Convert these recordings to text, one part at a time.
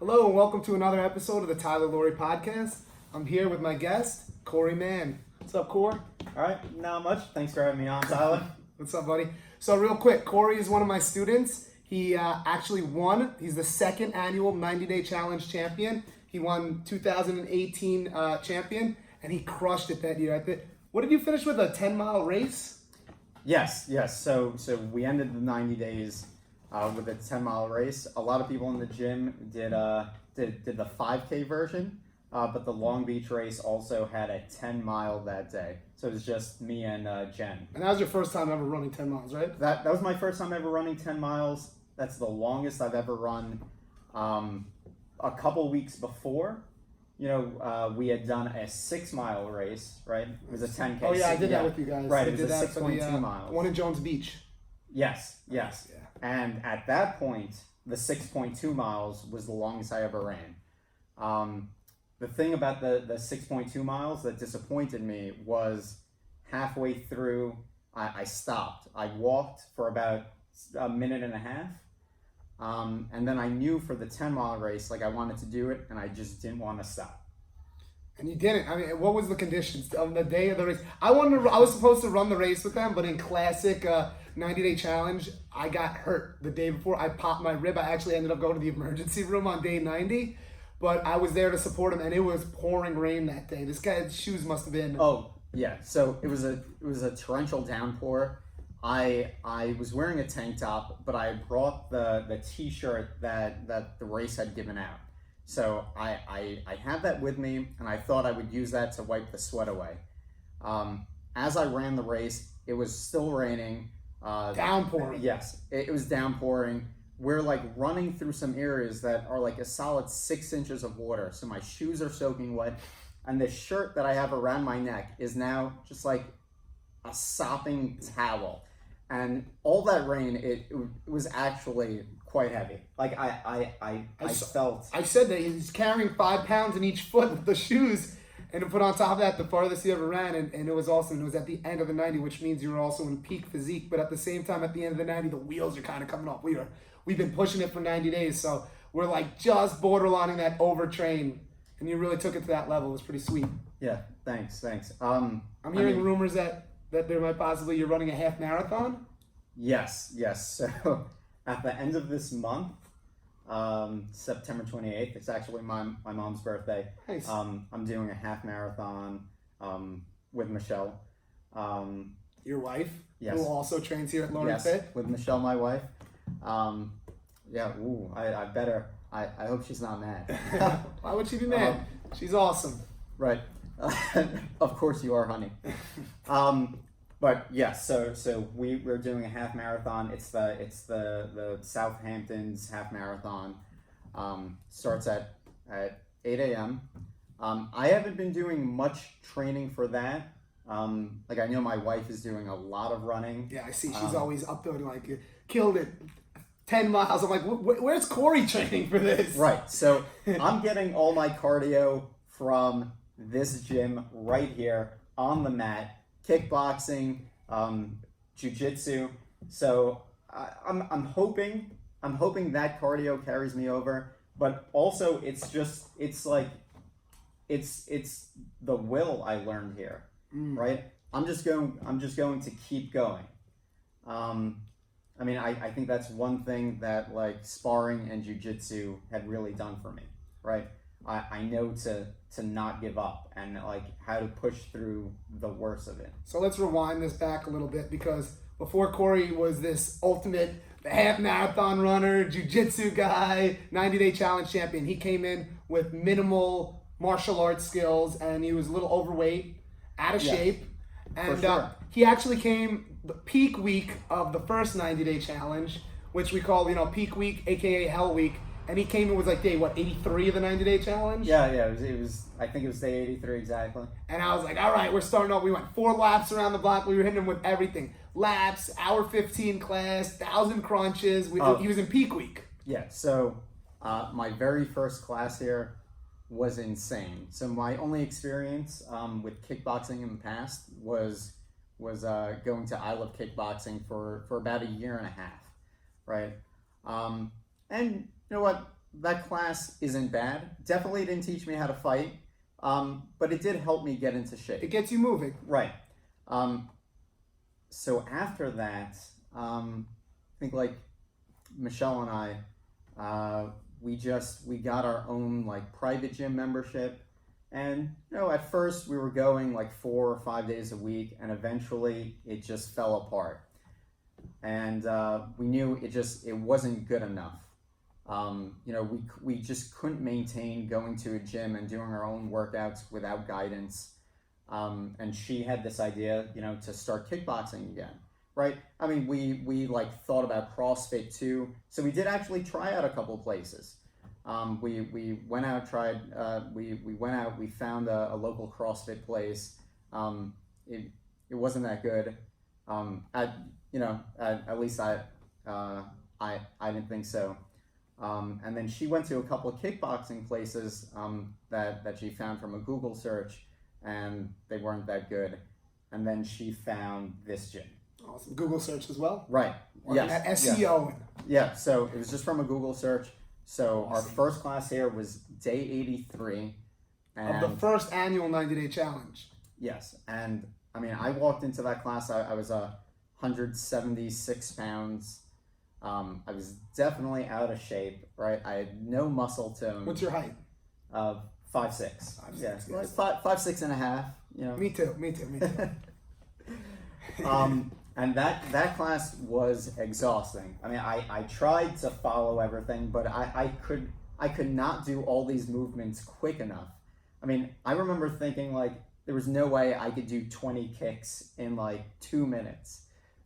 Hello and welcome to another episode of the Lurie podcast. I'm here with my guest, Corey Mann. What's up, Corey? All right, not much. Thanks for having me on, Tyler. What's up, buddy? So real quick, Corey is one of my students. He actually won. He's the second annual 90-day challenge champion. He won 2018 champion, and he crushed it that year. What did you finish with, a 10-mile race? Yes. So we ended the 90 days with a 10-mile race. A lot of people in the gym did the 5K version, but the Long Beach race also had a 10-mile that day. So it was just me and Jen. And that was your first time ever running 10 miles, right? That was my first time ever running 10 miles. That's the longest I've ever run. A couple weeks before, we had done a 6-mile race, right? It was a 10K. Oh yeah, I did that with you guys. Right, I it was a 6.2 miles. One in Jones Beach. Yes. Yeah. And at that point, the 6.2 miles was the longest I ever ran. The thing about the 6.2 miles that disappointed me was halfway through, I stopped. I walked for about a minute and a half. And then I knew for the 10-mile race, I wanted to do it, and I just didn't want to stop. And you didn't. I mean, what was the conditions on the day of the race? I was supposed to run the race with them, but in classic 90-day challenge, I got hurt the day before. I popped my rib. I actually ended up going to the emergency room on day 90, but I was there to support him, and it was pouring rain that day. This guy's shoes must have been. Oh yeah. So it was a torrential downpour. I was wearing a tank top, but I brought the T-shirt that the race had given out. So I had that with me, and I thought I would use that to wipe the sweat away. As I ran the race, it was still raining. Downpouring. Yes, it was downpouring. We're running through some areas that are a solid 6 inches of water. So my shoes are soaking wet, and the shirt that I have around my neck is now just like a sopping towel. And all that rain, it was actually quite heavy. I felt. I said that he's carrying 5 pounds in each foot with the shoes, and to put on top of that the farthest he ever ran, and it was awesome. It was at the end of the 90, which means you were also in peak physique. But at the same time, at the end of the 90, the wheels are kind of coming off. We've been pushing it for 90 days, so we're just borderlining that overtrain, and you really took it to that level. It was pretty sweet. Yeah, thanks. I'm hearing rumors that there might possibly you're running a half marathon. Yes. So at the end of this month, September 28th, it's actually my mom's birthday. Nice. I'm doing a half marathon with Michelle. Your wife, yes, who also trains here at Lurie yes, Fit. with Michelle, my wife. I better. I hope she's not mad. Why would she be mad? She's awesome. Right. Of course you are, honey. But yes, so we're doing a half marathon. It's the Southampton's half marathon. Starts at 8 a.m. I haven't been doing much training for that. I know my wife is doing a lot of running. Yeah, I see. She's always up there killed it. 10 miles. I'm like, where's Corey training for this? Right. So I'm getting all my cardio from this gym right here on the mat. Kickboxing, jiu-jitsu. So I'm hoping that cardio carries me over. But also it's the will I learned here, right? I'm just going to keep going. I think that's one thing that sparring and jiu-jitsu had really done for me, right? I know to not give up and how to push through the worst of it. So let's rewind this back a little bit, because before Corey was this ultimate half marathon runner, jiu-jitsu guy, 90-day challenge champion. He came in with minimal martial arts skills, and he was a little overweight, out of shape. And sure. He actually came the peak week of the first 90-day challenge, which we call, peak week, aka hell week. And he came in was day 83 of the 90-day challenge? Yeah, it was I think it was day 83 exactly. And I was like, all right, we're starting off. We went 4 laps around the block. We were hitting him with everything. Laps, hour 15 class, 1,000 crunches. He was in peak week. Yeah, so my very first class here was insane. So my only experience with kickboxing in the past was going to I Love Kickboxing for about a year and a half, right? And you know what? that class isn't bad. Definitely didn't teach me how to fight, but it did help me get into shape. It gets you moving. Right. So after that, I think like Michelle and I, we got our own like private gym membership. And, at first we were going like 4 or 5 days a week, and eventually it just fell apart. And we knew it wasn't good enough. We just couldn't maintain going to a gym and doing our own workouts without guidance. And she had this idea, to start kickboxing again, right? I mean, we like thought about CrossFit too. So we did actually try out a couple places. We went out, we found a local CrossFit place. It wasn't that good. At least I didn't think so. And then she went to a couple of kickboxing places that she found from a Google search, and they weren't that good. And then she found this gym. Awesome. Google search as well? Right. Yes. That SEO. Yeah. So it was just from a Google search. So Awesome. Our first class here was day 83. Of the first annual 90-day challenge. Yes. And I mean, I walked into that class, I was 176 pounds. I was definitely out of shape, right? I had no muscle tone. What's your height? 5'6". 5'6", Yeah, yes. like 5'6.5". Me too. And that class was exhausting. I mean, I tried to follow everything, but I could not do all these movements quick enough. I mean, I remember thinking like there was no way I could do 20 kicks in like 2 minutes,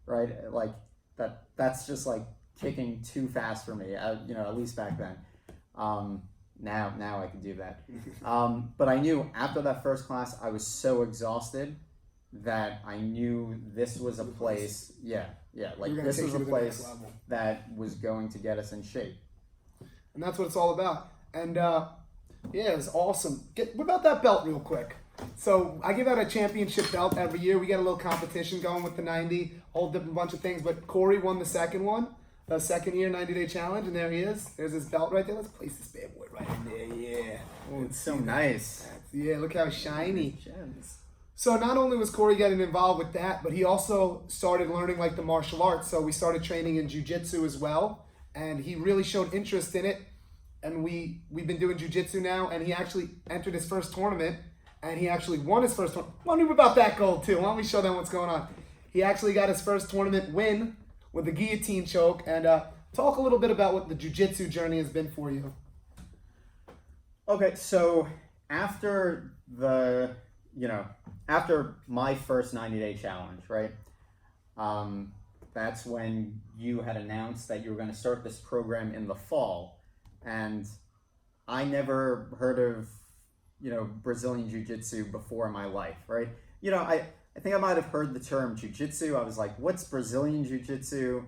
right? Like that's just like kicking too fast for me. At least back then. Now I can do that. But I knew after that first class, I was so exhausted that I knew this was a place, like this was a place that was going to get us in shape. And that's what it's all about. And it was awesome. What about that belt real quick? So I give out a championship belt every year. We get a little competition going with the 90, whole different bunch of things. But Corey won the second one, the second year 90-day challenge, and there he is. There's his belt right there. Let's place this bad boy right in there. Yeah. Oh, it's so nice. Yeah, look how shiny. Gems. So not only was Corey getting involved with that, but he also started learning like the martial arts. So we started training in jiu-jitsu as well, and he really showed interest in it. And we've been doing jiu-jitsu now, and he actually entered his first tournament, and he actually won his first tournament. Why don't we about that gold too? Why don't we show them what's going on? He actually got his first tournament win with the guillotine choke. And talk a little bit about what the jiu-jitsu journey has been for you. Okay, so after my first 90-day challenge, right? That's when you had announced that you were going to start this program in the fall. And I never heard of, Brazilian Jiu-Jitsu before in my life, right? I think I might have heard the term Jiu-Jitsu. I was like, what's Brazilian Jiu-Jitsu?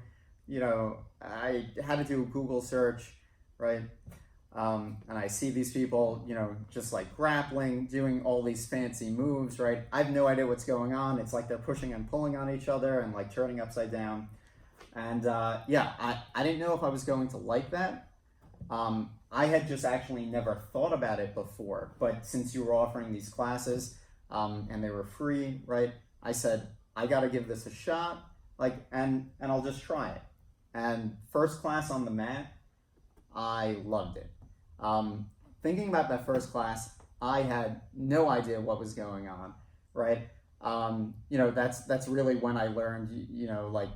I had to do a Google search, right? And I see these people, just like grappling, doing all these fancy moves, right? I have no idea what's going on. It's like they're pushing and pulling on each other and like turning upside down. And I didn't know if I was going to like that. I had just actually never thought about it before, but since you were offering these classes, and they were free, right? I said, I got to give this a shot, and I'll just try it. And first class on the mat, I loved it. Thinking about that first class, I had no idea what was going on, right? That's really when I learned, like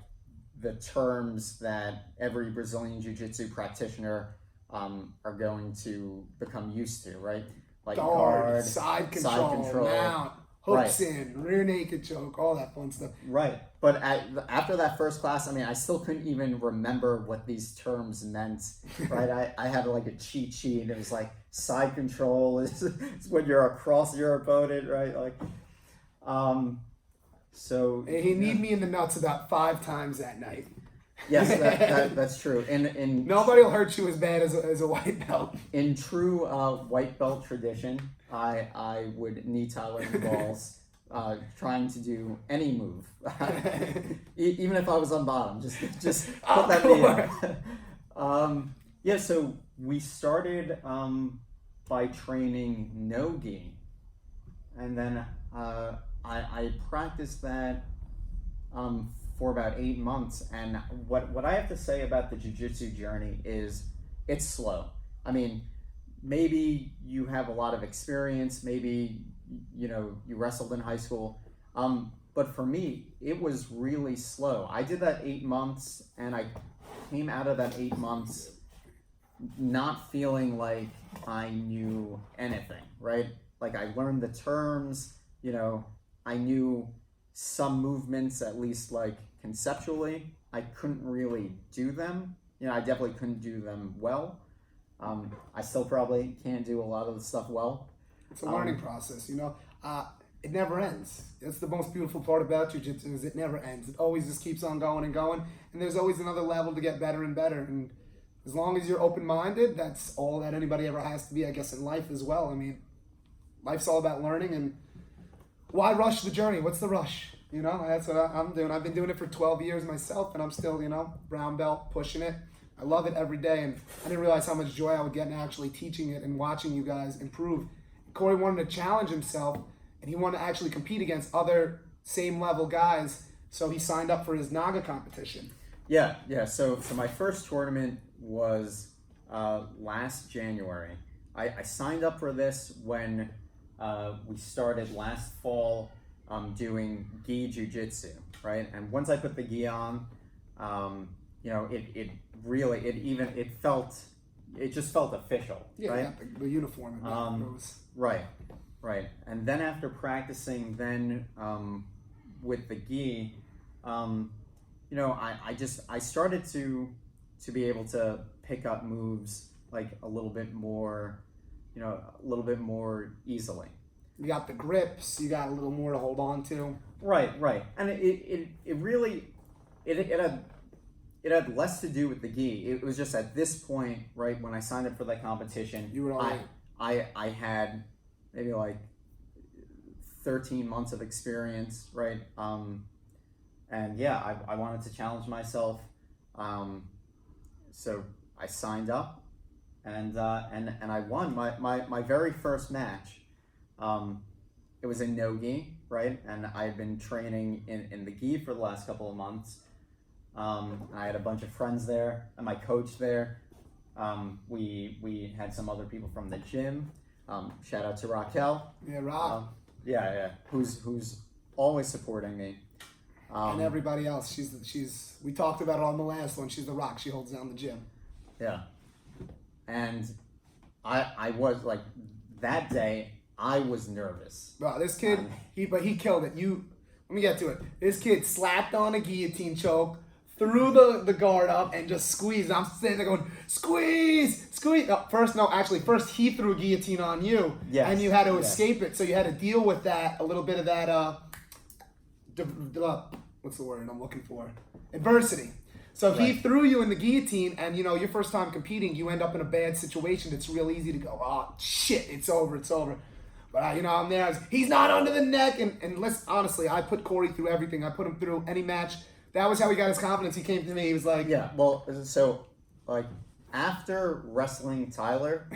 the terms that every Brazilian Jiu-Jitsu practitioner are going to become used to, right? Like guard, side control, mount, hooks right. in, rear naked choke, all that fun stuff. Right. But after that first class, I mean, I still couldn't even remember what these terms meant, right? I had like a cheat sheet. It was like side control is when you're across your opponent, right? Like, so. And he kneed me in the nuts about 5 times that night. Yes, that's true. In nobody will hurt you as bad as a white belt. In true white belt tradition, I would knee Tyler in the balls, trying to do any move, even if I was on bottom. Just put that knee up. So we started by training no-gi, and then I practiced that for about 8 months. And what I have to say about the jiu-jitsu journey is it's slow. I mean, maybe you have a lot of experience, maybe you wrestled in high school, but for me it was really slow. I did that 8 months, and I came out of that 8 months not feeling like I knew anything, right? Like, I learned the terms, I knew some movements, at least like conceptually. I couldn't really do them. I definitely couldn't do them well. I still probably can't do a lot of the stuff well. It's a learning process, it never ends. That's the most beautiful part about jiu-jitsu, is it never ends. It always just keeps on going and going, and there's always another level to get better and better. And as long as you're open-minded, that's all that anybody ever has to be, I guess, in life as well. I mean, life's all about learning, and why rush the journey? What's the rush? That's what I'm doing. I've been doing it for 12 years myself, and I'm still, brown belt, pushing it. I love it every day, and I didn't realize how much joy I would get in actually teaching it and watching you guys improve. Corey wanted to challenge himself, and he wanted to actually compete against other same level guys, so he signed up for his Naga competition. Yeah. So my first tournament was last January. I signed up for this when we started last fall doing gi jiu-jitsu, right? And once I put the gi on, it just felt official, yeah, right? Yeah, the uniform. Right. And then after practicing, with the gi, I started to be able to pick up moves like a little bit more easily. You got the grips, you got a little more to hold on to. Right. And it really had less to do with the gi. It was just at this point, right, when I signed up for that competition, You were all I had maybe like 13 months of experience, right? And yeah, I wanted to challenge myself. So I signed up, and I won my very first match. It was in no gi, right? And I had been training in the gi for the last couple of months. I had a bunch of friends there, and my coach there. We had some other people from the gym. Shout out to Raquel. Yeah, Rock. Yeah. Who's always supporting me. And everybody else. She's. We talked about it on the last one. She's the Rock. She holds down the gym. Yeah. And I was like, that day I was nervous. Bro, this kid, he killed it. Let me get to it. This kid slapped on a guillotine choke, threw the guard up, and just squeezed. I'm sitting there going, squeeze. First he threw a guillotine on you, and you had to escape it. So you had to deal with that, a little bit of that, what's the word I'm looking for? Adversity. So he threw you in the guillotine, and your first time competing, you end up in a bad situation. It's real easy to go, oh shit, it's over. But I'm there. He's not under the neck, and listen, honestly, I put Corey through everything. I put him through any match. That was how he got his confidence. He came to me. He was like, yeah. Well, so like after wrestling Tyler,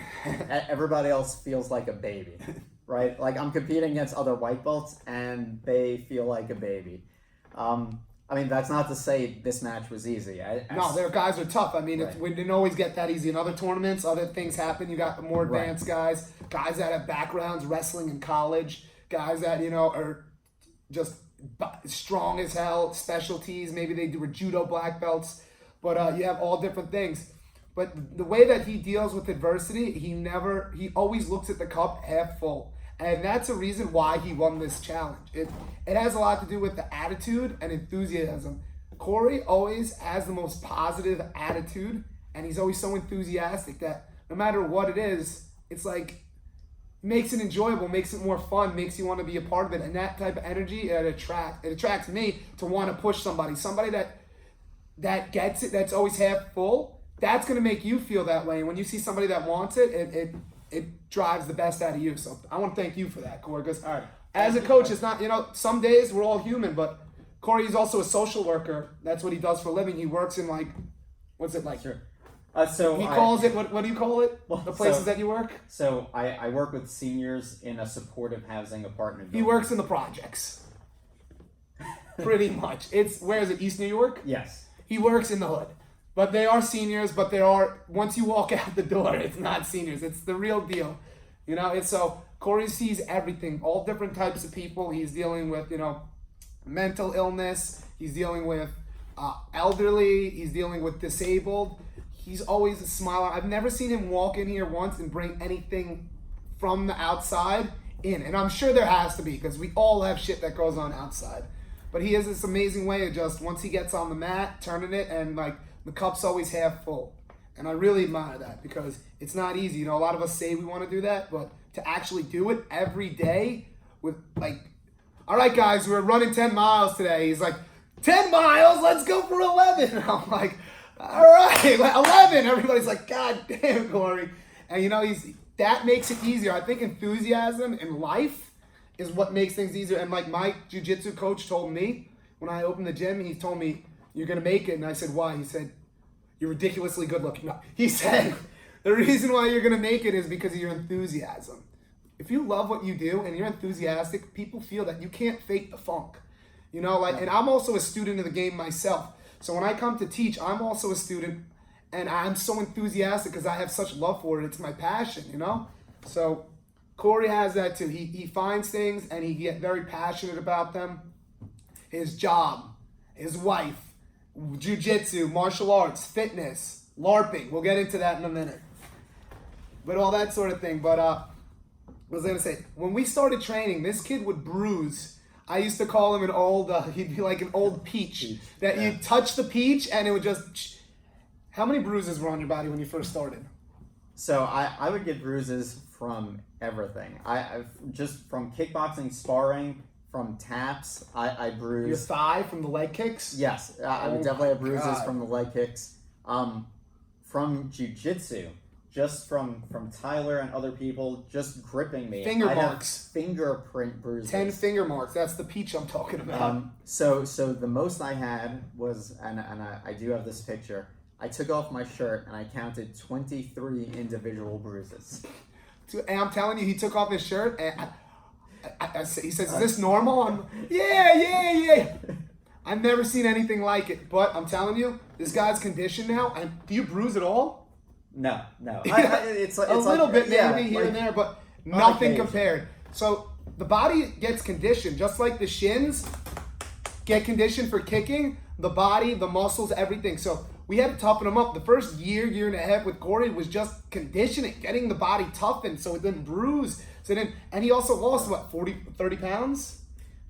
everybody else feels like a baby, right? Like, I'm competing against other white belts, and they feel like a baby. I mean, that's not to say this match was easy. No, their guys are tough. I mean, we didn't always get that easy in other tournaments. Other things happen. You got the more advanced guys that have backgrounds wrestling in college, guys that, are just strong as hell, specialties. Maybe they were judo black belts. But you have all different things. But the way that he deals with adversity, he always looks at the cup half full. And that's a reason why he won this challenge. It has a lot to do with the attitude and enthusiasm. Corey always has the most positive attitude, and he's always so enthusiastic that no matter what it is, it's like, makes it enjoyable, makes it more fun, makes you want to be a part of it. And that type of energy, it attracts me to want to push somebody that gets it, that's always half full. That's going to make you feel that way. And when you see somebody that wants it drives the best out of you. So I want to thank you for that, Corey, because as a coach, it's not, some days we're all human, but Corey is also a social worker. That's what he does for a living. He works in what's it like? Sure. So He calls it, what do you call it? Well, The places so- that you work? So I work with seniors in a supportive housing apartment He building. works in the projects. Pretty much. Where is it, East New York? Yes. He works in the hood. But they are seniors, but they are, once you walk out the door, it's not seniors. It's the real deal. You know, it's so, Corey sees everything, all different types of people. He's dealing with, you know, mental illness. He's dealing with elderly. He's dealing with disabled. He's always a smiler. I've never seen him walk in here once and bring anything from the outside in. And I'm sure there has to be, because we all have shit that goes on outside. But he has this amazing way of just, once he gets on the mat, turning it, and like, the cup's always half full. And I really admire that, because it's not easy. You know, a lot of us say we want to do that, but to actually do it every day with like, all right, guys, we're running 10 miles today. He's like, 10 miles? Let's go for 11. And I'm like, all right, 11. Everybody's like, God damn, Corey. And you know, that makes it easier. I think enthusiasm in life is what makes things easier. And like my jiu-jitsu coach told me when I opened the gym, he told me, you're going to make it. And I said, why? He said, you're ridiculously good looking. No. He said, the reason why you're going to make it is because of your enthusiasm. If you love what you do and you're enthusiastic, people feel that you can't fake the funk. You know, like, and I'm also a student of the game myself. So when I come to teach, I'm also a student, and I'm so enthusiastic because I have such love for it. It's my passion, you know? So Corey has that too. He finds things and he gets very passionate about them. His job, his wife, jiu-jitsu, martial arts, fitness, LARPing. We'll get into that in a minute. But all that sort of thing. But what was I going to say? When we started training, this kid would bruise. I used to call him an old, he'd be like an old peach. That you'd touch the peach and it would just... How many bruises were on your body when you first started? So I would get bruises from everything. I've just from kickboxing, sparring, from taps, I bruise. Your thigh from the leg kicks? Yes, I would Oh definitely have my bruises God. from the leg kicks. From jiu-jitsu, just from Tyler and other people just gripping me. Finger I'd have marks. Fingerprint bruises. 10 finger marks. That's the peach I'm talking about. So the most I had was, and I do have this picture, I took off my shirt and I counted 23 individual bruises. And I'm telling you, he took off his shirt and he says, is this normal? I'm, yeah. I've never seen anything like it, but I'm telling you, this guy's conditioned now. And do you bruise at all? No. It's A little like, bit maybe yeah, here like, and there, but nothing occasion. compared. So the body gets conditioned, just like the shins get conditioned for kicking, the body, the muscles, everything. So we had to toughen them up. The first year and a half with Corey was just conditioning, getting the body toughened so it didn't bruise. And he also lost, what, 30 pounds?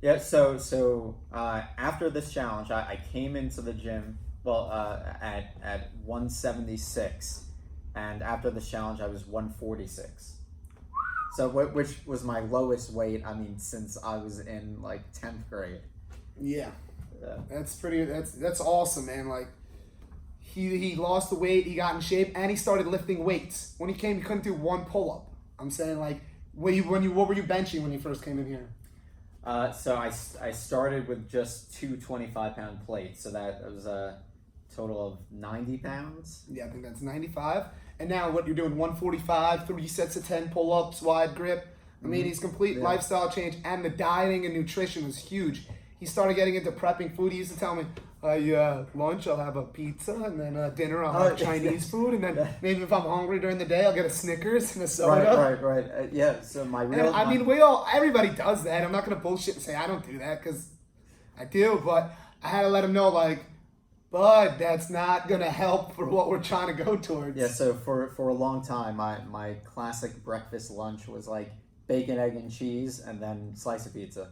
Yeah, so after this challenge, I came into the gym, at 176, and after this challenge, I was 146. So which was my lowest weight, since I was in, 10th grade. Yeah. That's awesome, man. Like, he lost the weight, he got in shape, and he started lifting weights. When he came, he couldn't do one pull-up. I'm saying, like, what were you benching when you first came in here? So I started with just two 25-pound plates, so that was a total of 90 pounds. Yeah, I think that's 95. And now what you're doing, 145, 3 sets of 10 pull-ups, wide grip. I mean, he's complete lifestyle change, and the dieting and nutrition was huge. He started getting into prepping food. He used to tell me, lunch I'll have a pizza, and then dinner I'll have Chinese food, and then maybe if I'm hungry during the day I'll get a Snickers and a soda. Right. Yeah. So Everybody does that. I'm not gonna bullshit and say I don't do that, because I do, but I had to let him know, like, bud, that's not gonna help for what we're trying to go towards. Yeah. So for a long time, my classic breakfast lunch was like bacon, egg, and cheese, and then slice of pizza.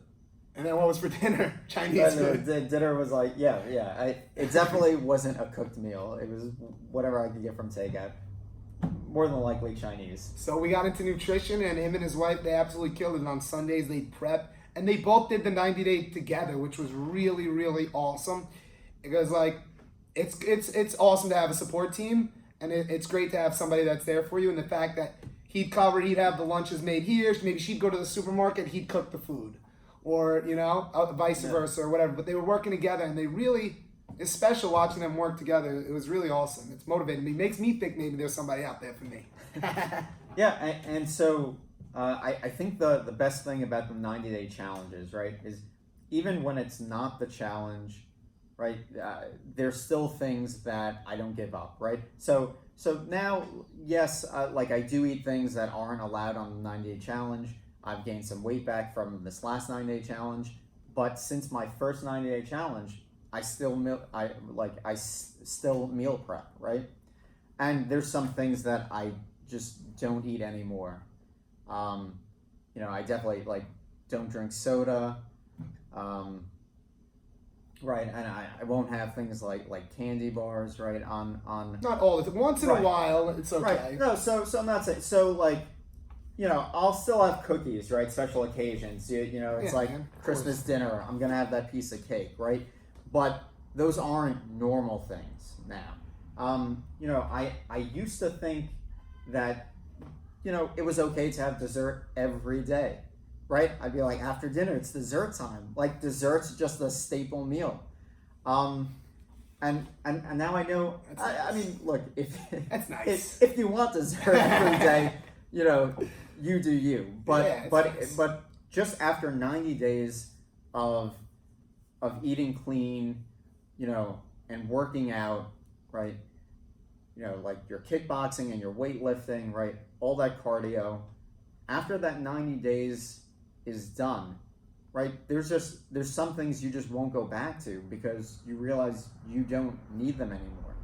And then what was for dinner? Chinese food. Dinner was like, it definitely wasn't a cooked meal. It was whatever I could get from takeout. More than likely Chinese. So we got into nutrition, and him and his wife, they absolutely killed it. And on Sundays, they'd prep. And they both did the 90-day together, which was really, really awesome. Because, like, it's awesome to have a support team. And it's great to have somebody that's there for you. And the fact that he'd have the lunches made here. Maybe she'd go to the supermarket, he'd cook the food. Or, vice versa or whatever. But they were working together, and they really It's special watching them work together. It was really awesome. It's motivating me. Makes me think maybe there's somebody out there for me. Yeah, and so I think the best thing about the 90-day challenges, right, is even when it's not the challenge, right, there's still things that I don't give up, right? So now, yes, like I do eat things that aren't allowed on the 90-day challenge. I've gained some weight back from this last 90-day challenge, but since my first 90-day challenge, I still still meal prep, right? And there's some things that I just don't eat anymore. I definitely don't drink soda. Right, and I won't have things like candy bars, right? On Not all the time. Once in a while, it's okay. Right. No, so I'm not saying I'll still have cookies, right? Special occasions. It's Christmas dinner. I'm gonna have that piece of cake, right? But those aren't normal things now. I used to think that it was okay to have dessert every day, right? I'd be like, after dinner, it's dessert time. Like, dessert's just a staple meal. And now I know. I mean, look, if that's nice. If you want dessert every day, you do you. But nice. But just after 90 days of eating clean, and working out, right? Like your kickboxing and your weightlifting, right? All that cardio. After that 90 days is done, right? There's some things you just won't go back to because you realize you don't need them anymore,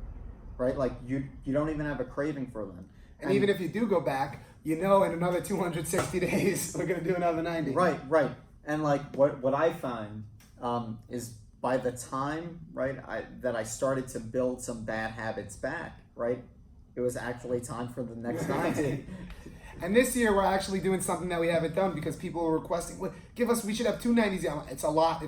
right? Like you don't even have a craving for them. And even if you do go back, in another 260 days, we're going to do another 90. Right. And like what I find is by the time, right, that I started to build some bad habits back, right, it was actually time for the next 90. And this year we're actually doing something that we haven't done because people are requesting, we should have 290s. It's a lot,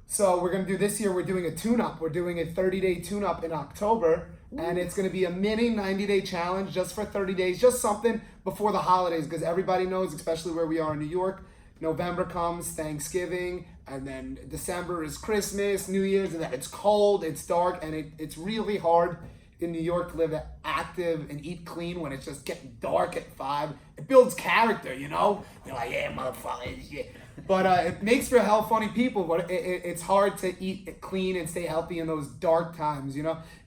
So we're going to do this year, we're doing a tune-up. We're doing a 30-day tune-up in October. Ooh. And it's going to be a mini 90-day challenge just for 30 days, just something before the holidays because everybody knows, especially where we are in New York, November comes, Thanksgiving, and then December is Christmas, New Year's, and then it's cold, it's dark, and it's really hard in New York to live active and eat clean when it's just getting dark at 5. It builds character, You're like, yeah, motherfucker, yeah. But it makes for hell funny people, but it's hard to eat clean and stay healthy in those dark times,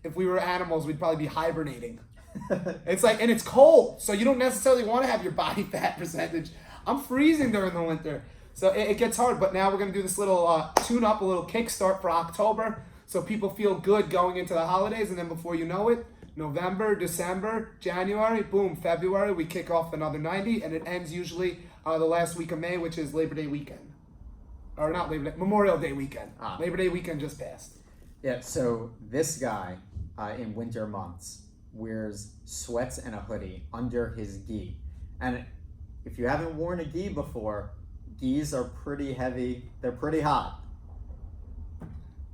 If we were animals, we'd probably be hibernating. It's and it's cold, so you don't necessarily want to have your body fat percentage. I'm freezing during the winter, so it gets hard. But now we're going to do this little tune-up, a little kickstart for October, so people feel good going into the holidays, and then before you know it, November, December, January, boom, February, we kick off another 90, and it ends usually the last week of May, which is Labor Day weekend. Or not Labor Day, Memorial Day weekend. Labor Day weekend just passed. Yeah, so this guy in winter months wears sweats and a hoodie under his gi. And if you haven't worn a gi before, gis are pretty heavy. They're pretty hot.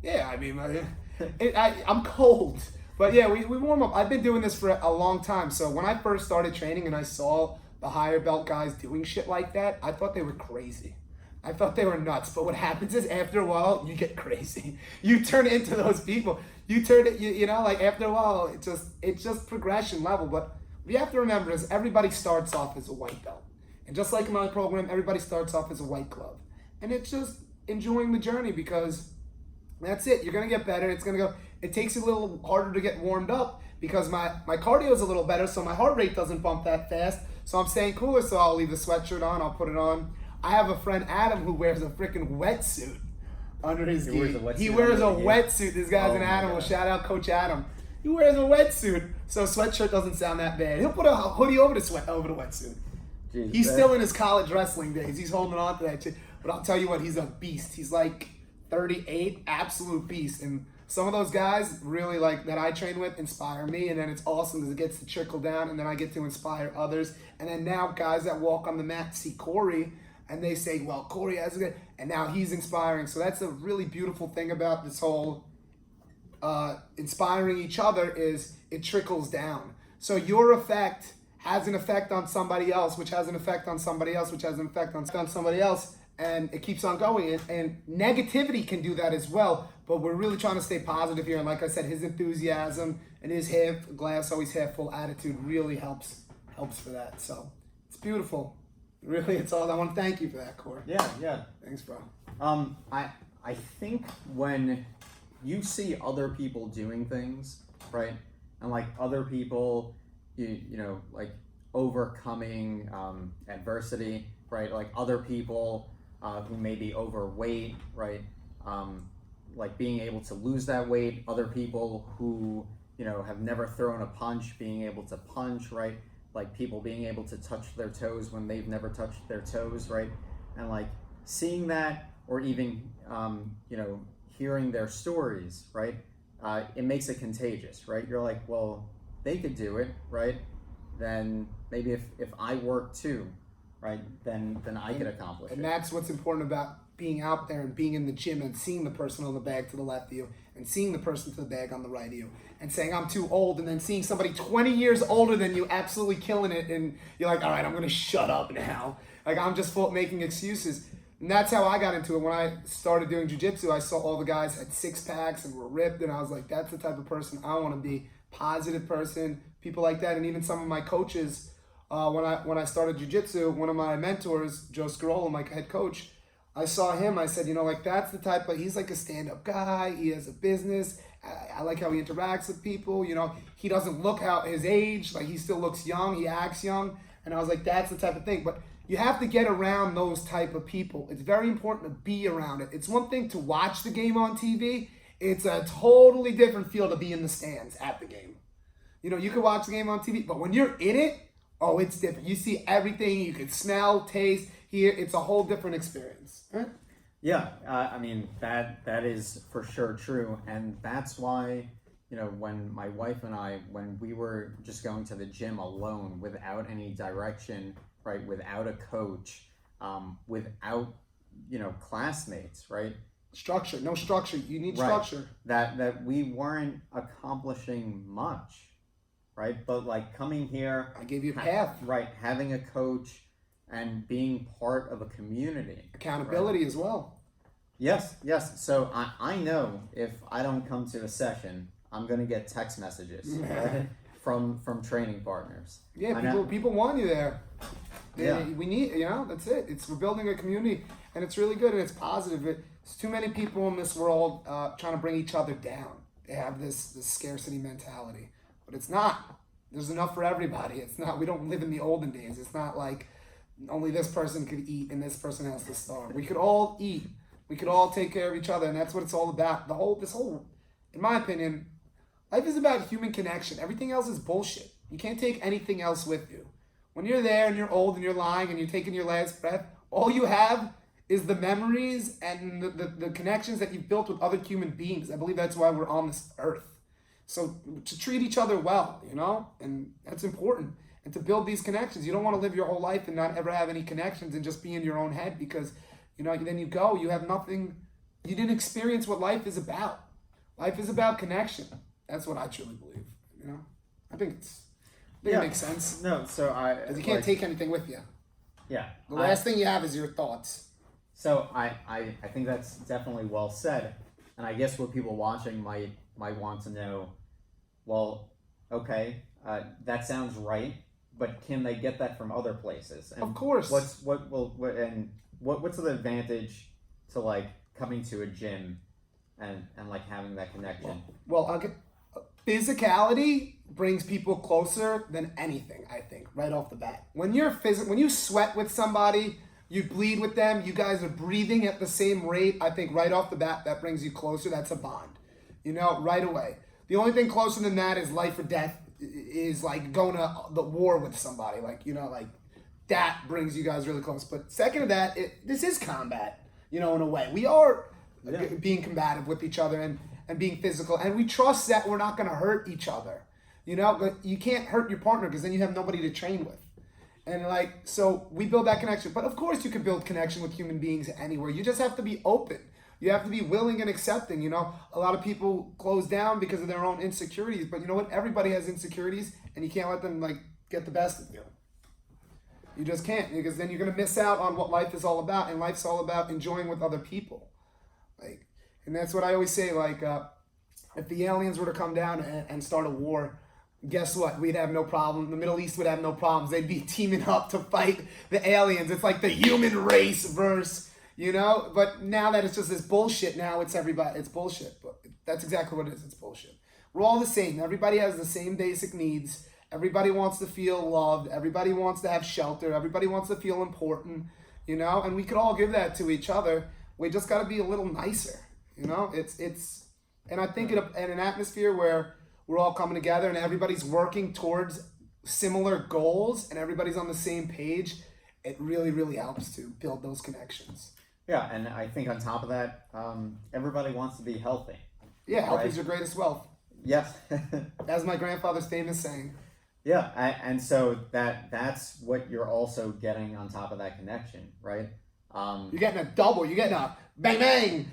Yeah, I mean, I'm cold. But yeah, we warm up. I've been doing this for a long time. So when I first started training and I saw the higher belt guys doing shit like that, I thought they were crazy. I thought they were nuts. But what happens is after a while, you get crazy. You turn into those people. You turn it, after a while, it's just progression level. But what you have to remember is everybody starts off as a white belt. And just like in my program, everybody starts off as a white glove. And it's just enjoying the journey because that's it. You're going to get better. It takes you a little harder to get warmed up because my cardio is a little better, so my heart rate doesn't bump that fast. So I'm staying cooler, so I'll leave the sweatshirt on. I'll put it on. I have a friend, Adam, who wears a freaking wetsuit under his gi. He wears a wetsuit. This guy's an animal. Shout out Coach Adam. He wears a wetsuit, so sweatshirt doesn't sound that bad. He'll put a hoodie over the wetsuit. Jeez, he's still in his college wrestling days. He's holding on to that shit. But I'll tell you what, he's a beast. He's like 38, absolute beast. And some of those guys really that I train with inspire me. And then it's awesome because it gets to trickle down and then I get to inspire others. And then now guys that walk on the mat see Corey and they say, well, Corey has a good, and now he's inspiring. So that's a really beautiful thing about this whole inspiring each other is it trickles down. So your effect has an effect on somebody else, which has an effect on somebody else, which has an effect on somebody else, and it keeps on going. And negativity can do that as well, But we're really trying to stay positive here. And like I said, his enthusiasm and his glass always half full attitude really helps for that. So it's beautiful. Really, it's all. I want to thank you for that, Core. Yeah. Thanks, bro. I think when you see other people doing things, right, and like other people, you know, like overcoming adversity, right, like other people who may be overweight, right, like being able to lose that weight, other people who, you know, have never thrown a punch, being able to punch, right, like people being able to touch their toes when they've never touched their toes, right, and like seeing that, or even you know, hearing their stories, right, it makes it contagious, right? You're like, well, they could do it, right? Then maybe if I work too, right, then I could accomplish it. And that's what's important about being out there and being in the gym and seeing the person on the bag to the left of you and seeing the person to the bag on the right of you and saying, I'm too old, and then seeing somebody 20 years older than you absolutely killing it, and you're like, all right, I'm going to shut up now. Like, I'm just making excuses. And that's how I got into it. When I started doing jiu-jitsu, I saw all the guys had six packs and were ripped, and I was like, that's the type of person I want to be. Positive person, people like that. And even some of my coaches, when I started jiu-jitsu, one of my mentors, Joe Scarola, my head coach, I saw him, I said, you know, like, that's the type of, he's like a stand-up guy, he has a business, I like how he interacts with people, you know, he doesn't look out his age, like, he still looks young, he acts young, and I was like, that's the type of thing. But you have to get around those type of people. It's very important to be around it. It's one thing to watch the game on TV, it's a totally different feel to be in the stands at the game. You know, you can watch the game on TV, but when you're in it, oh, it's different. You see everything, you can smell, taste, hear, it's a whole different experience. Right? Yeah, I mean, that is for sure true. And that's why, you know, when my wife and I, when we were just going to the gym alone without any direction, right, without a coach, without, you know, classmates, right? Structure, no structure. You need Right. structure. That we weren't accomplishing much, right? But like coming here, I gave you a path. right, having a coach and being part of a community. Accountability right? as well. Yes. So I know if I don't come to a session, I'm gonna get text messages right, from training partners. Yeah, people want you there. Yeah. We need, you know, that's it. We're building a community, and it's really good, and it's positive. There's too many people in this world trying to bring each other down. They have this scarcity mentality, but it's not. There's enough for everybody. It's not. We don't live in the olden days. It's not like only this person could eat and this person has to starve. We could all eat. We could all take care of each other, and that's what it's all about. This whole, in my opinion, life is about human connection. Everything else is bullshit. You can't take anything else with you. When you're there and you're old and you're lying and you're taking your last breath, all you have is the memories and the connections that you've built with other human beings. I believe that's why we're on this earth. So to treat each other well, you know, and that's important. And to build these connections. You don't want to live your whole life and not ever have any connections and just be in your own head, because, you know, then you have nothing, you didn't experience what life is about. Life is about connection. That's what I truly believe, you know. I think it makes sense. No, so Because you can't take anything with you. Yeah. The last thing you have is your thoughts. So I think that's definitely well said. And I guess what people watching might want to know, well, okay, that sounds right, but can they get that from other places? And of course. What's the advantage to like coming to a gym and like having that connection? Well, physicality brings people closer than anything, I think, right off the bat. When you sweat with somebody, you bleed with them, you guys are breathing at the same rate, I think right off the bat, that brings you closer. That's a bond, you know, right away. The only thing closer than that is life or death, is like going to the war with somebody, like, you know, like that brings you guys really close. But second to that, this is combat, you know, in a way. We are being combative with each other and being physical, and we trust that we're not going to hurt each other, you know. But you can't hurt your partner because then you have nobody to train with. And like, so we build that connection. But of course you can build connection with human beings anywhere. You just have to be open. You have to be willing and accepting, you know. A lot of people close down because of their own insecurities, but you know what? Everybody has insecurities, and you can't let them like get the best of you. You just can't, because then you're going to miss out on what life is all about, and life's all about enjoying with other people. Like, And that's what I always say, like, if the aliens were to come down and start a war, guess what? We'd have no problem. The Middle East would have no problems. They'd be teaming up to fight the aliens. It's like the human race verse, But now that it's just this bullshit, now it's everybody. It's bullshit. But that's exactly what it is. It's bullshit. We're all the same. Everybody has the same basic needs. Everybody wants to feel loved. Everybody wants to have shelter. Everybody wants to feel important, And we could all give that to each other. We just got to be a little nicer, It's and I think in an atmosphere where we're all coming together and everybody's working towards similar goals and everybody's on the same page, it really, really helps to build those connections. Yeah, and I think on top of that, everybody wants to be healthy. Yeah, health is your greatest wealth. Yes. That's my grandfather's famous saying. Yeah, and so that's what you're also getting on top of that connection, right? You're getting a double. You're getting a bang bang.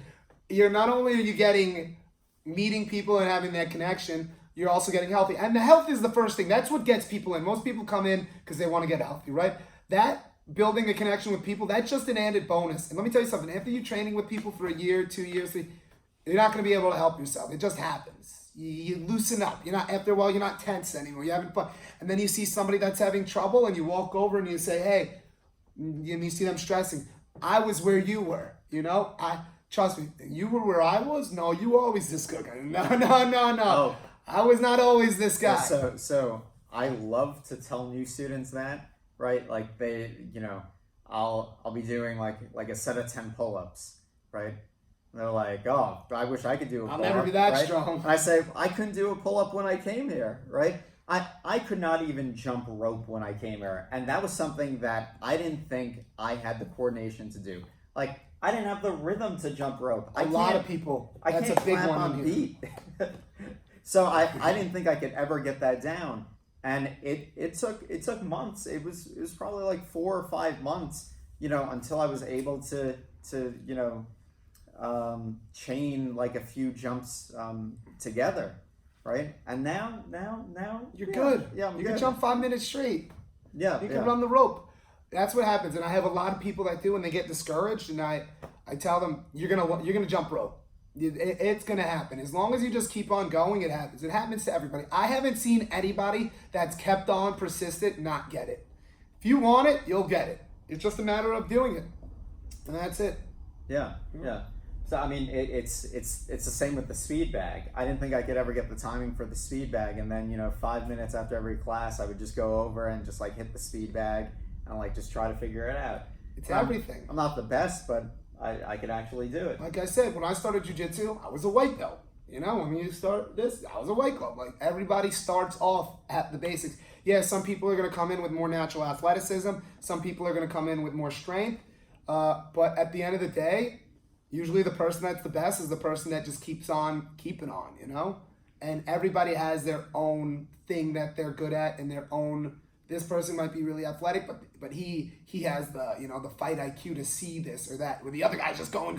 You're not only are you getting meeting people and having that connection, you're also getting healthy. And the health is the first thing. That's what gets people in. Most people come in because they want to get healthy, right? That building a connection with people, that's just an added bonus. And let me tell you something. After you're training with people for a year, 2 years, you're not going to be able to help yourself. It just happens. You loosen up. After a while, you're not tense anymore. You're having fun. And then you see somebody that's having trouble and you walk over and you say, hey, and you see them stressing. I was where you were, Trust me, you were where I was? No, you were always this guy. No. Oh. I was not always this guy. So I love to tell new students that, right? Like they, I'll be doing like a set of 10 pull-ups, right? And they're like, oh, I wish I could do a pull-up. I'll never be that right? strong. And I say, I couldn't do a pull-up when I came here, right? I could not even jump rope when I came here. And that was something that I didn't think I had the coordination to do. Like, I didn't have the rhythm to jump rope. A lot of people. That's a big clap one on beat. So I didn't think I could ever get that down. And it took months. It was probably like 4 or 5 months, until I was able to chain like a few jumps together, right? And now you're good. Yeah, you can jump 5 minutes straight. Yeah, you can run the rope. That's what happens. And I have a lot of people that do, and they get discouraged. And I tell them, you're gonna jump rope. It's gonna happen. As long as you just keep on going, it happens. It happens to everybody. I haven't seen anybody that's kept on, persistent, not get it. If you want it, you'll get it. It's just a matter of doing it, and that's it. Yeah. So I mean, it's the same with the speed bag. I didn't think I could ever get the timing for the speed bag, and then 5 minutes after every class, I would just go over and just like hit the speed bag and like just try to figure it out. It's everything. I'm not the best, but I could actually do it. Like I said, when I started jiu-jitsu, I was a white belt. When you start this, I was a white belt. Like everybody starts off at the basics. Yeah, some people are going to come in with more natural athleticism. Some people are going to come in with more strength. But at the end of the day, usually the person that's the best is the person that just keeps on keeping on, And everybody has their own thing that they're good at and their own. This person might be really athletic, but he has the the fight IQ to see this or that. Where the other guy's just going,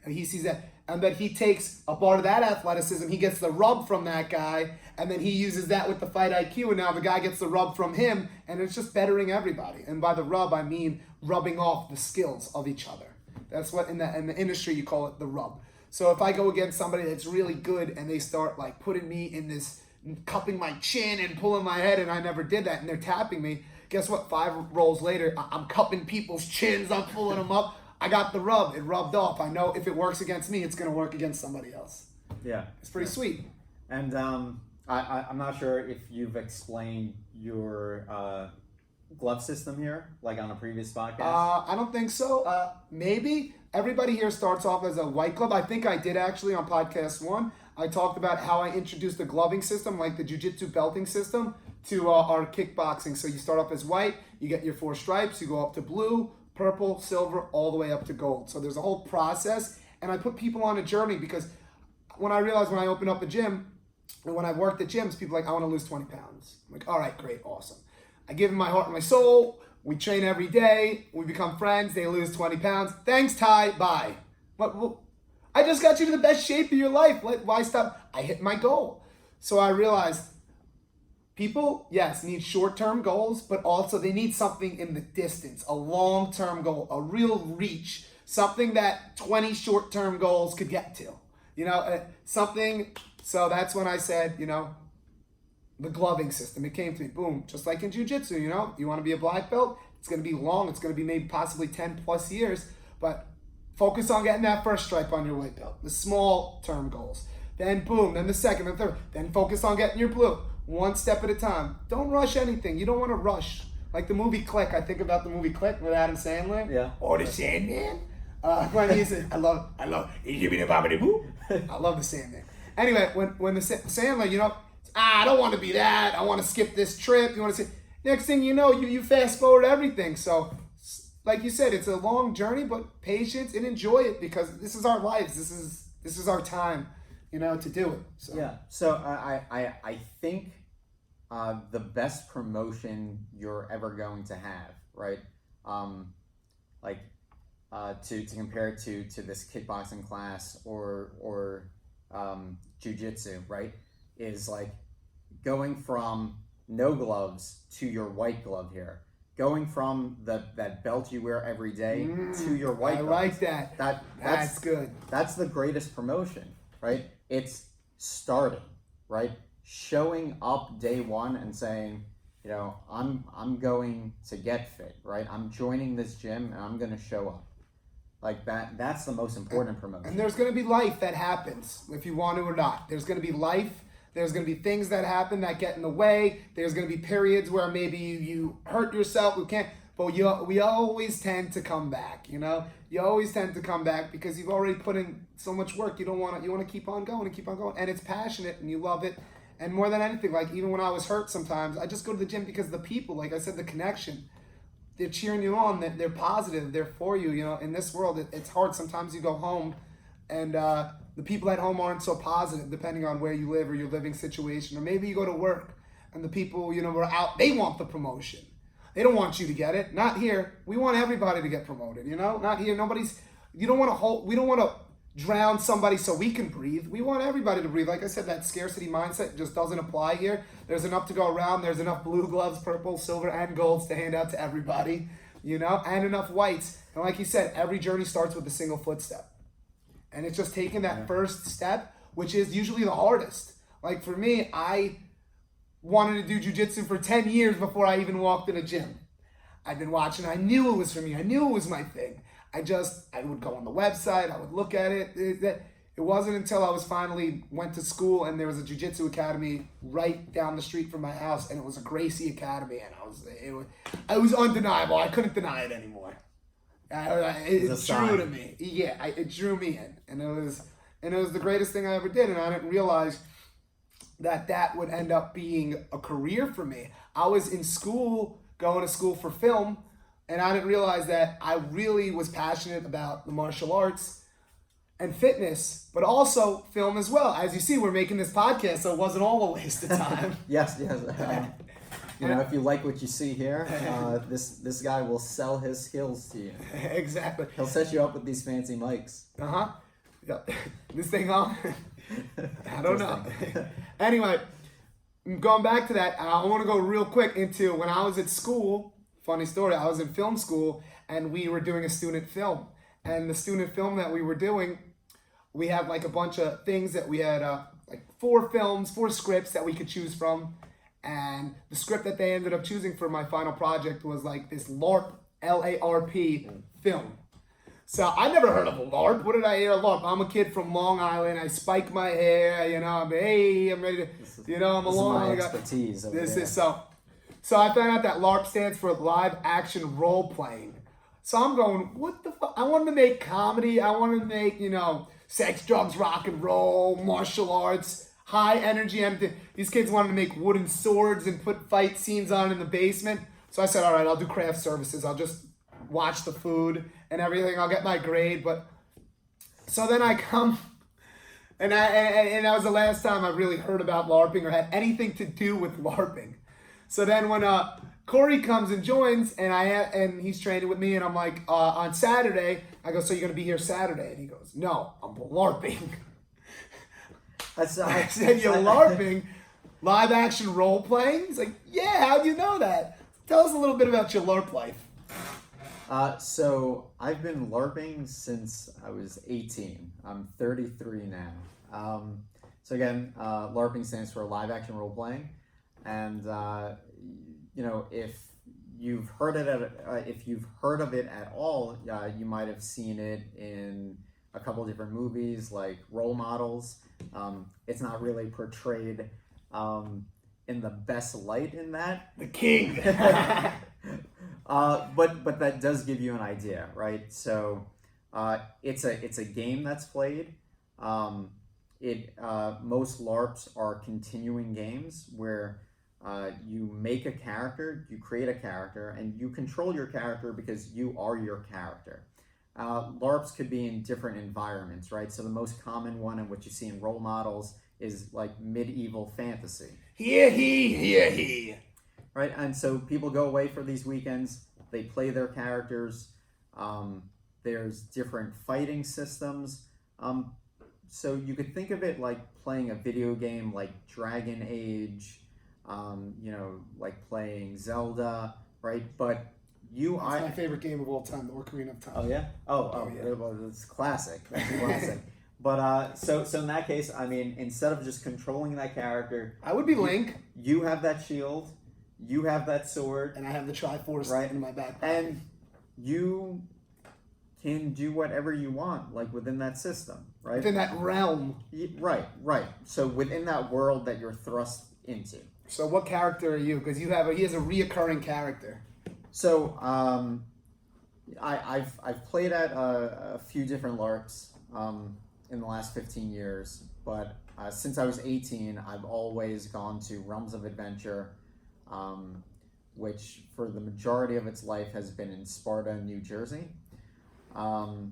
and he sees that, and then he takes a part of that athleticism. He gets the rub from that guy, and then he uses that with the fight IQ, and now the guy gets the rub from him, and it's just bettering everybody. And by the rub, I mean rubbing off the skills of each other. That's what in the industry you call it the rub. So if I go against somebody that's really good and they start like putting me in this, cupping my chin and pulling my head, and I never did that, and they're tapping me, guess what? 5 rolls later, I'm cupping people's chins, I'm pulling them up. I got the rub. It rubbed off. I know if it works against me, it's going to work against somebody else. Yeah. It's pretty sweet. And I'm not sure if you've explained your glove system here, like on a previous podcast. I don't think so. Maybe. Everybody here starts off as a white glove. I think I did actually on podcast 1. I talked about how I introduced the gloving system, like the jiu-jitsu belting system, to our kickboxing. So you start off as white, you get your 4 stripes, you go up to blue, purple, silver, all the way up to gold. So there's a whole process, and I put people on a journey because when I realized when I opened up a gym, and when I worked at gyms, people are like, I want to lose 20 pounds. I'm like, all right, great, awesome. I give them my heart and my soul. We train every day. We become friends. They lose 20 pounds. Thanks, Ty. Bye. What? I just got you to the best shape of your life. Why stop? I hit my goal. So I realized people, yes, need short-term goals, but also they need something in the distance, a long-term goal, a real reach. something that 20 short-term goals could get to. You know, something. So that's when I said, you know, the gloving system. It came to me, boom, just like in jiu-jitsu, you know, you want to be a black belt, it's going to be long, it's going to be maybe possibly 10 plus years, but focus on getting that first stripe on your white belt, the small term goals. Then boom, then the second, then third, then focus on getting your blue, one step at a time. Don't rush anything. You don't want to rush. Like the movie Click, I think about the movie Click with Adam Sandler. Yeah. Or the Sandman. When he said, I love, you give me the bobbity boo. I love the Sandman. Anyway, when the Sandler, you know, I don't want to be that. I want to skip this trip. You want to say, next thing you know, you fast forward everything. So, like you said, it's a long journey, but patience and enjoy it because this is our lives. This is our time, you know, to do it. So. Yeah. So I think the best promotion you're ever going to have, right? To compare it to this kickboxing class or jiu-jitsu, right? Is like going from no gloves to your white glove here. Going from that belt you wear every day to your white belt. I like that. That's good. That's the greatest promotion, right? It's starting, right? Showing up day one and saying, you know, I'm going to get fit, right? I'm joining this gym and I'm going to show up. Like that's the most important promotion. And there's going to be life that happens if you want to or not. There's going to be life. There's going to be things that happen that get in the way. There's going to be periods where maybe you hurt yourself. But we always tend to come back, you know? You always tend to come back because you've already put in so much work. You want to keep on going and keep on going. And it's passionate and you love it. And more than anything, like even when I was hurt sometimes, I just go to the gym because of the people, like I said, the connection. They're cheering you on. They're positive. They're for you. You know, in this world, it's hard. Sometimes you go home and the people at home aren't so positive depending on where you live or your living situation. Or maybe you go to work and the people, you know, are out. They want the promotion. They don't want you to get it. Not here. We want everybody to get promoted, you know? Not here. We don't want to drown somebody so we can breathe. We want everybody to breathe. Like I said, that scarcity mindset just doesn't apply here. There's enough to go around. There's enough blue gloves, purple, silver, and golds to hand out to everybody, you know, and enough whites. And like you said, every journey starts with a single footstep. And it's just taking that first step, which is usually the hardest. Like for me, I wanted to do jiu-jitsu for 10 years before I even walked in a gym. I've been watching. I knew it was for me. I knew it was my thing. I would go on the website. I would look at it. It wasn't until I went to school and there was a jiu-jitsu academy right down the street from my house, and it was a Gracie Academy, and it was undeniable. I couldn't deny it anymore. It drew to me. Yeah, it drew me in, and it was the greatest thing I ever did, and I didn't realize that would end up being a career for me. I was in school, going to school for film, and I didn't realize that I really was passionate about the martial arts and fitness, but also film as well. As you see, we're making this podcast, so it wasn't all a waste of time. Yes. You know, if you like what you see here, this guy will sell his skills to you. Exactly. He'll set you up with these fancy mics. Yeah. This thing on? I don't know. Anyway, going back to that, I want to go real quick into when I was at school. Funny story, I was in film school and we were doing a student film. And the student film that we were doing, we had like a bunch of things that we had, like 4 scripts that we could choose from. And the script that they ended up choosing for my final project was like this LARP, L-A-R-P film. So I never heard of a LARP. What did I hear? A LARP. I'm a kid from Long Island. I spike my hair. You know, I'm ready to. You know, I'm a Long Island guy. Expertise. So I found out that LARP stands for live action role playing. So I'm going, what the fuck? I wanted to make comedy. I wanted to make, you know, sex, drugs, rock and roll, martial arts, high energy. These kids wanted to make wooden swords and put fight scenes on in the basement. So I said, all right, I'll do craft services. I'll just watch the food and everything. I'll get my grade. But so then I come, and that was the last time I really heard about LARPing or had anything to do with LARPing. So then when Corey comes and joins, and he's training with me, and I'm like, on Saturday, I go, so you're gonna be here Saturday? And he goes, no, I'm LARPing. I said, you're LARPing? Live action role playing? He's like, yeah, how'd you know that? Tell us a little bit about your LARP life. So I've been LARPing since I was 18. I'm 33 now. So again, LARPing stands for live action role playing, and if you've heard of it at all, you might have seen it in a couple different movies like Role Models. It's not really portrayed in the best light in that. The king. But that does give you an idea, right? So it's a game that's played. Most LARPs are continuing games where you make a character, you create a character, and you control your character because you are your character. LARPs could be in different environments, right? So the most common one and what you see in Role Models is like medieval fantasy. Hear he. Right, and so people go away for these weekends, they play their characters, there's different fighting systems. So you could think of it like playing a video game like Dragon Age, like playing Zelda, right? But It's my favorite game of all time, the Ocarina of Time. Oh yeah? Oh yeah. Well, it's classic. That's classic. But so in that case, I mean, instead of just controlling that character, I would be Link. You have that shield, you have that sword, and I have the Triforce in my backpack. And you can do whatever you want, like within that system, right? Within that realm. Right. So within that world that you're thrust into. So what character are you? Because he has a reoccurring character. So I've played at a few different LARPs in the last 15 years, but since I was 18, I've always gone to Realms of Adventure, which for the majority of its life has been in Sparta, New Jersey. And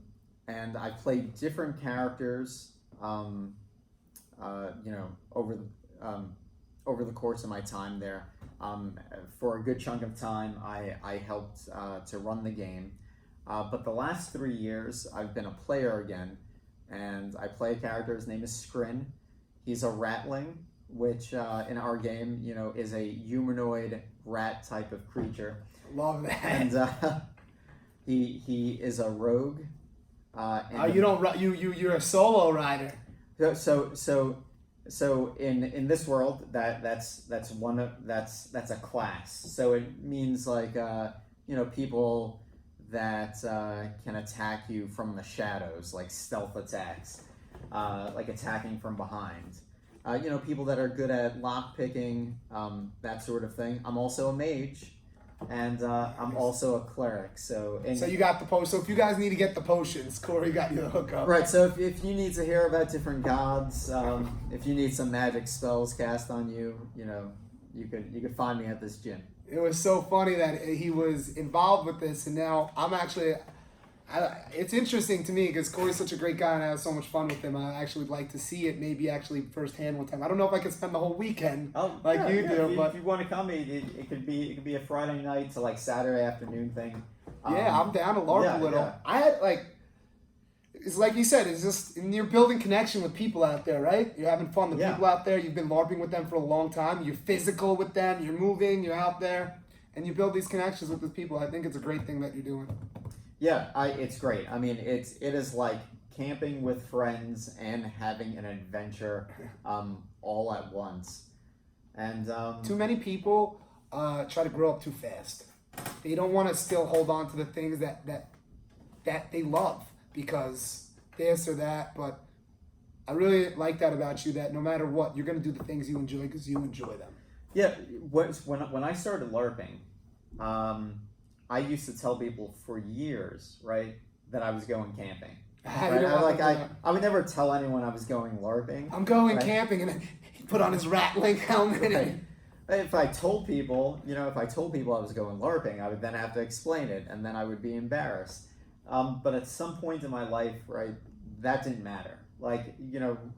I played different characters, over the course of my time there. For a good chunk of time, I helped to run the game. But the last 3 years, I've been a player again, and I play a character. His name is Scrin. He's a ratling, which in our game, is a humanoid rat type of creature. Love that. And he is a rogue. You're a solo rider. So in this world, that's a class. So it means like people that can attack you from the shadows, like stealth attacks, like attacking from behind. People that are good at lock picking, that sort of thing. I'm also a mage, and I'm also a cleric. So you got the potion. So if you guys need to get the potions, Corey got you the hookup. Right. So if you need to hear about different gods, if you need some magic spells cast on you, you could find me at this gym. It was so funny that he was involved with this, and now I'm actually. It's interesting to me because Corey's such a great guy, and I have so much fun with him. I actually would like to see it, maybe actually firsthand one time. I don't know if I could spend the whole weekend do. If you want to come, it could be a Friday night to like Saturday afternoon thing. I'm down to LARP a little. Yeah. I had it's like you said, it's just you're building connection with people out there, right? You're having fun. The people out there, you've been LARPing with them for a long time. You're physical with them. You're moving. You're out there, and you build these connections with these people. I think it's a great thing that you're doing. Yeah, it's great. I mean, it is like camping with friends and having an adventure all at once. And too many people try to grow up too fast. They don't want to still hold on to the things that they love because this or that. But I really like that about you, that no matter what, you're going to do the things you enjoy because you enjoy them. Yeah, when I started LARPing, I used to tell people for years, right, that I was going camping. Right? I would never tell anyone I was going LARPing. I'm going camping, and he put on his Ratling helmet. Right. If I told people I was going LARPing, I would then have to explain it, and then I would be embarrassed. But at some point in my life, right, that didn't matter. Like,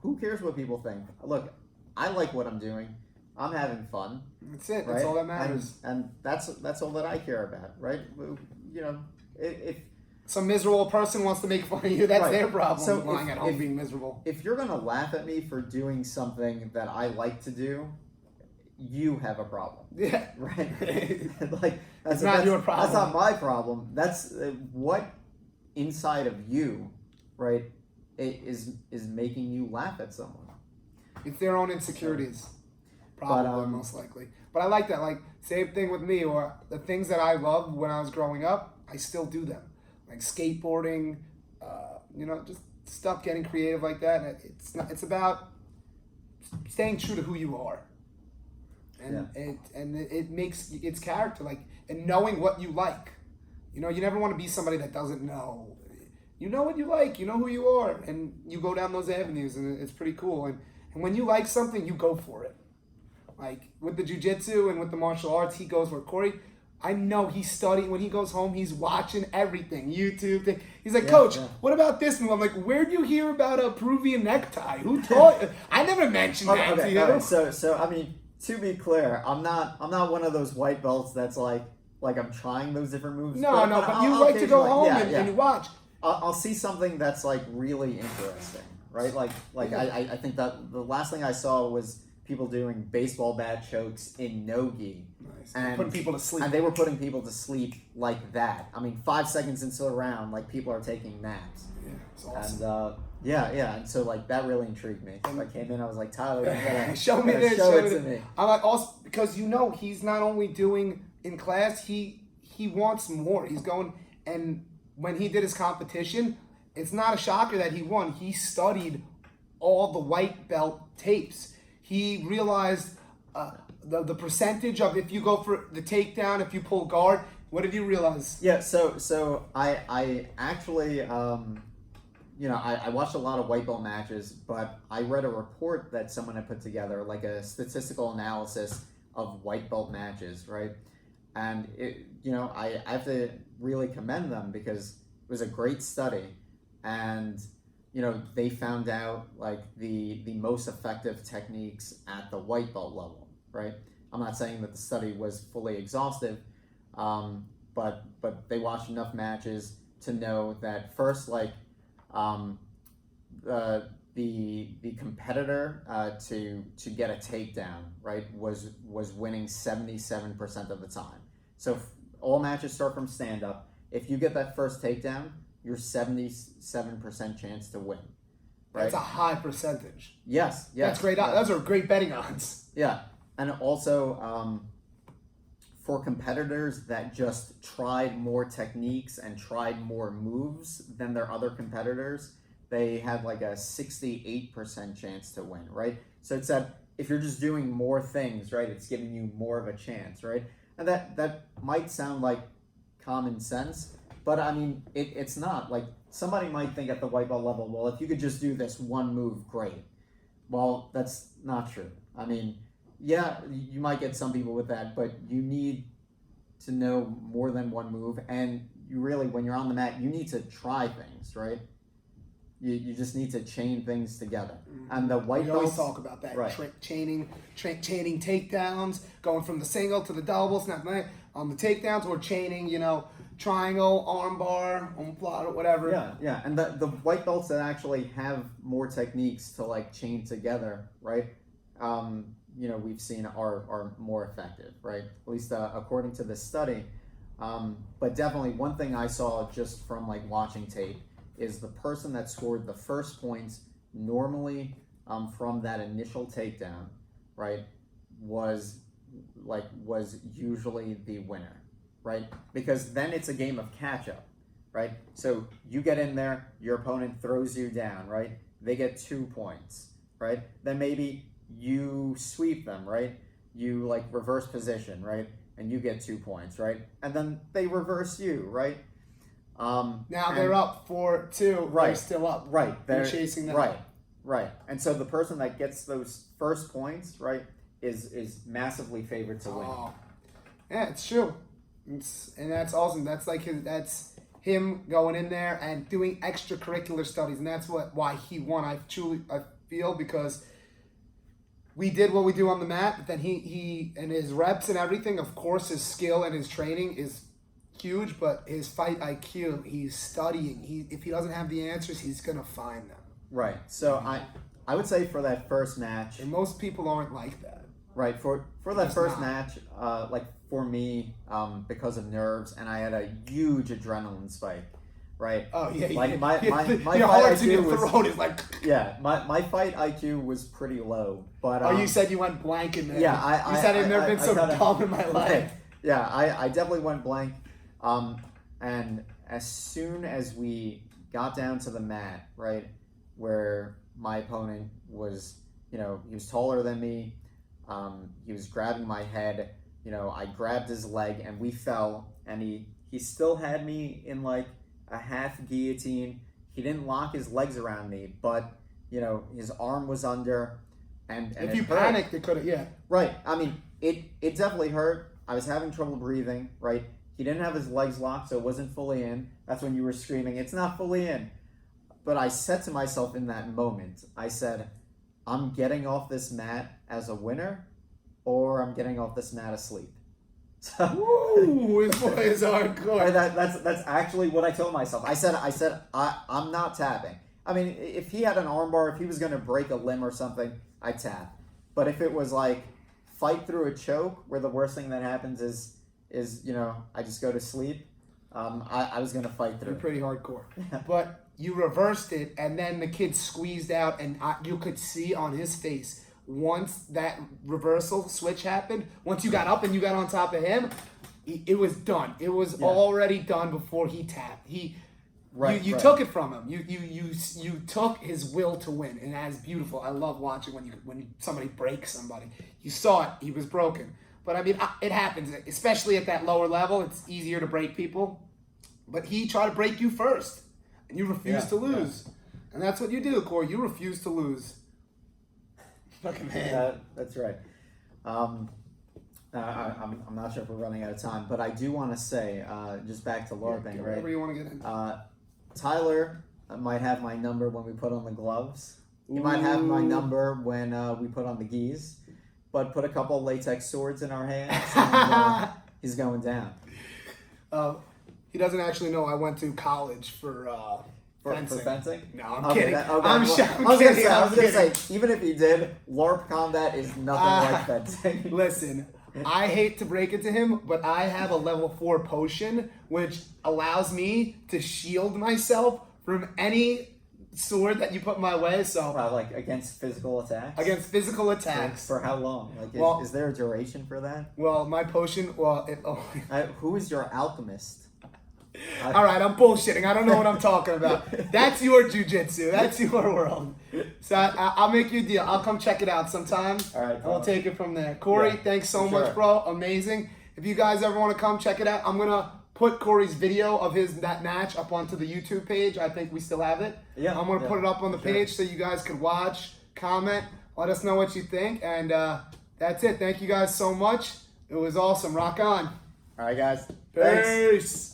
who cares what people think? Look, I like what I'm doing. I'm having fun. That's it. Right? That's all that matters. And that's all that I care about, right? If some miserable person wants to make fun of you, that's their problem. So lying at home being miserable. If you're gonna laugh at me for doing something that I like to do, you have a problem, Yeah. right? Like It's not your problem. That's not my problem. That's what inside of you, right, is making you laugh at someone. It's their own insecurities, probably most likely. But I like that. Like same thing with me, or the things that I loved when I was growing up, I still do them, like skateboarding, just stuff, getting creative like that. And it's about staying true to who you are, and it makes its character, like, and knowing what you like. You never want to be somebody that doesn't know. You know what you like, you know who you are, and you go down those avenues, and it's pretty cool. And when you like something, you go for it. Like with the jiu-jitsu and with the martial arts, he goes for it. Corey, I know he's studying. When he goes home, he's watching everything, YouTube thing. He's like, Coach, what about this move? I'm like, where'd you hear about a Peruvian necktie? Who taught you? I never mentioned that to you. Right. So I mean, to be clear, I'm not one of those white belts that's like I'm trying those different moves. No, but you like to go home and you watch. I'll see something that's like really interesting, right? I think that the last thing I saw was people doing baseball bat chokes in no-gi. Nice. And putting people to sleep. And they were putting people to sleep like that. I mean, 5 seconds into the round, like, people are taking naps. Yeah, it's awesome. And, and so, like, that really intrigued me. So I came in, I was like, Tyler, you gotta, show me this. show it to me. I'm like, also, because he's not only doing in class, he wants more. He's going, and when he did his competition, it's not a shocker that he won. He studied all the white belt tapes. He realized the percentage of if you go for the takedown, if you pull guard. What did you realize? Yeah, so I actually, I watched a lot of white belt matches, but I read a report that someone had put together, like a statistical analysis of white belt matches, right? And I have to really commend them because it was a great study, and they found out like the most effective techniques at the white belt level, right? I'm not saying that the study was fully exhaustive, but they watched enough matches to know that first, like, the competitor to get a takedown, right, was winning 77% of the time. So all matches start from stand up. If you get that first takedown, you're 77% chance to win. Right? That's a high percentage. Yes. That's great. Those are great betting odds. Yeah, and also for competitors that just tried more techniques and tried more moves than their other competitors, they had like a 68% chance to win, right? So it's that if you're just doing more things, right, it's giving you more of a chance, right? And that might sound like common sense, but I mean, it's not. Like, somebody might think at the white belt level, well, if you could just do this one move, great. Well, that's not true. I mean, yeah, you might get some people with that, but you need to know more than one move, and you really, when you're on the mat, you need to try things, right? You just need to chain things together. And the white belts, always talk about that, right? Chaining takedowns, going from the single to the doubles, on the takedowns, or chaining, triangle, armbar, omoplata, whatever. Yeah. And the white belts that actually have more techniques to like chain together, right? We've seen are more effective, right? At least according to this study. But definitely one thing I saw just from like watching tape is the person that scored the first points normally from that initial takedown, right, was usually the winner. Right? Because then it's a game of catch up, right? So you get in there, your opponent throws you down, right? They get 2 points, right? Then maybe you sweep them, right? You like reverse position, right? And you get 2 points, right? And then they reverse you, right? Now they're up 4-2, right? They're still up, right? They're chasing them, right. And so the person that gets those first points, right, is massively favored to win. Yeah, it's true. And that's awesome. That's that's him going in there and doing extracurricular studies, and that's why he won. I feel, because we did what we do on the mat, but then he and his reps and everything. Of course, his skill and his training is huge, but his fight IQ, he's studying. If he doesn't have the answers, he's gonna find them. Right. So I would say for that first match, and most people aren't like that. Right, for that It's first not. match, like for me, because of nerves, and I had a huge adrenaline spike, right? Oh yeah, Like my your fight heart's in IQ your was, throat is like. yeah, my fight IQ was pretty low, but Oh, you said you went blank in there. yeah, You said I've never been so kinda- dumb in my life. yeah, I definitely went blank, and as soon as we got down to the mat, right, where my opponent was, he was taller than me. He was grabbing my head. I grabbed his leg and we fell. And he still had me in like a half guillotine. He didn't lock his legs around me, but his arm was under. And If it you hurt. panicked, it could have. Yeah. Right. I mean, it definitely hurt. I was having trouble breathing. Right. He didn't have his legs locked, so it wasn't fully in. That's when you were screaming, "It's not fully in." But I said to myself in that moment, I said, I'm getting off this mat as a winner, or I'm getting off this mat asleep. So, Ooh, his boy is hardcore. that's actually what I told myself. I said I'm not tapping. I mean, if he had an armbar, if he was going to break a limb or something, I'd tap. But if it was like fight through a choke, where the worst thing that happens is I just go to sleep, I was going to fight through. You're pretty hardcore. But you reversed it, and then the kid squeezed out, and you could see on his face, once that reversal switch happened, once you got up and you got on top of him, it was done. It was already done before he tapped. You took it from him. You took his will to win, and that's beautiful. I love watching when somebody breaks somebody. You saw it. He was broken. But I mean, it happens, especially at that lower level. It's easier to break people. But he tried to break you first, and you refused to lose. Yeah. And that's what you do, Corey. You refuse to lose. Fucking man. That's right. I'm not sure if we're running out of time, but I do want to say, just back to LARPing, right? Whatever you want to get in. Tyler might have my number when we put on the gloves. He might have my number when we put on the gis. But put a couple of latex swords in our hands, and he's going down. He doesn't actually know I went to college for fencing. For fencing? No, I'm kidding. Okay. I'm I was gonna say, even if he did, LARP combat is nothing like fencing. Listen, I hate to break it to him, but I have a level 4 potion, which allows me to shield myself from any sword that you put my way. So like against physical attacks? Against physical attacks. For how long? Is there a duration for that? Well, my potion, who is your alchemist? All right, I'm bullshitting. I don't know what I'm talking about. That's your jujitsu. That's your world. So I'll make you a deal. I'll come check it out sometime. All right. And we'll take it from there. Corey, thanks so much, bro. Amazing. If you guys ever want to come check it out, I'm going to put Corey's video of that match up onto the YouTube page. I think we still have it. Yeah. I'm going to put it up on the page so you guys can watch, comment, let us know what you think. And that's it. Thank you guys so much. It was awesome. Rock on. All right, guys. Peace. Thanks.